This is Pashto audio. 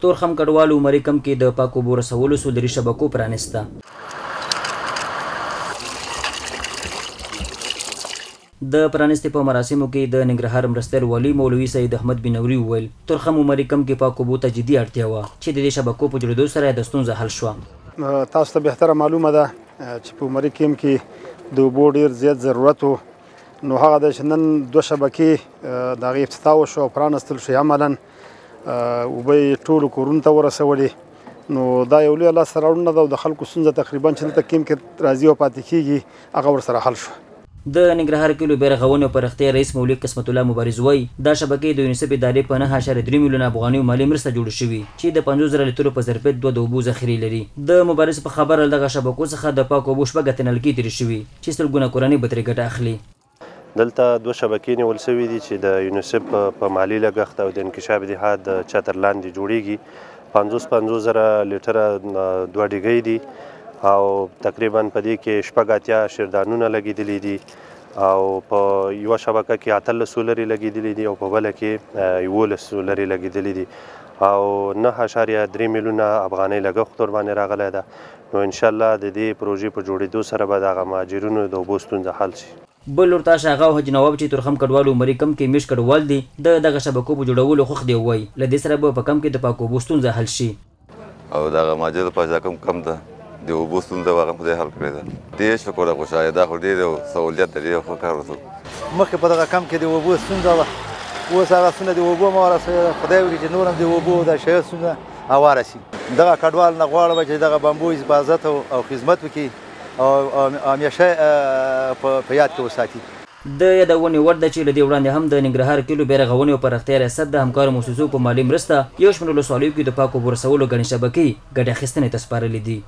تورخم کډوالو عمري کم کې د پاکو اوبو رسولو سولري شبکو پرانیسته. د پرانیستې په مراسمو کې د ننګرهار مرستیال والي مولوي سید احمد بنوري وویل تورخم عمري کم کې پاکو اوبو ته جدي اړتیا وه چې د دې شبکو په جوړېدو سره د ستونزه حل شوه. تاسو ته بهتره معلومه ده چې په عمري کم کې د اوبو ډېر زیات ضرورت و، نو هغه د چې نن 2 شبکې د هغې افتتاح وشوه او پرانستل شوې. عملا اوبه یې ټولو کورونو ته ورسولې، نو دا یو لویه لاسته راوړنه ده او د خلکو ستونزه تقریبا چې دلته کیم کې راځي او پاتې کېږي هغه ورسره حل شوه. د ننګرهار کلي بیرغونې او پراختیا رئیس مولوي قسمت الله مبارز وایي دا شبکې د یونیسف ادارې په 9.3 میلیونه افغانیو مالي مرسته جوړې شوي چې د 50,000 لیترو په ظرفیت 2 د اوبو ذخیرې لري. د مبارز په خبره دغه شبکو څخه د پاکو اوبو 6 نلکې تېرې شوي چې سلګونه کورنۍ به ترې ګټه اخلي. دلته 2 شبکې نیول شوي دي چې د یونیسف په مالي لګښت او د انکشاف اتحاد د چتر لاندې جوړیږي. 50,000 لیټره 2 ډیګۍ دي او تقریبا په دې کې 80 شیردانونه لګېدلي دي او په یوه شبکه کې 18 سولري لګېدلي دي او په بله کې 11 سولري لګېدلي دي او 9.3 میلیونه افغانۍ لګښت ورباندې راغلی ده. نو انشاءالله د دې پروژې په جوړېدو سره به دغه مهاجرینو د اوبو ستونزه حل شي. بل ورته شاغه او حاجي نواب چې تورخم کډوالو عمري کم کې میش کډوال دي د دغه شبکو په جوړولو خوښ دی وایي له دې سره به په کم کې د پاکو اوبو ستونزه حل شي او دغه مهاجر په کم ده د اوبو ستونزه هغه خدای حل کړې ده. ډېر شکر خو شاید دا خو ډېر سهولیت دی، ډېر ښه کار وشو. مخکې په دغه کم کې د اوبو ستونزه وه، اوس هغه ستونزه د اوبو مه ورسوي. خدای وکړي چې نور هم د اوبو د شی ستونزه هواره شي. دغه کډوال نه غواړم چې دغه بامبو حفاظت او خدمت وکړي او همیشه په یاد کې وساتي. د یادونې وړ ده چې له دې وړاندې هم د ننګرهار کلي بیرغونې او پراختیا ریاست د همکارو مؤسسو په مالي مرسته یو شمېر ولسوالیو کې د پاکو اوبو رسولو ګڼې شبکې ګټې اخیستنې ته سپارلې دي.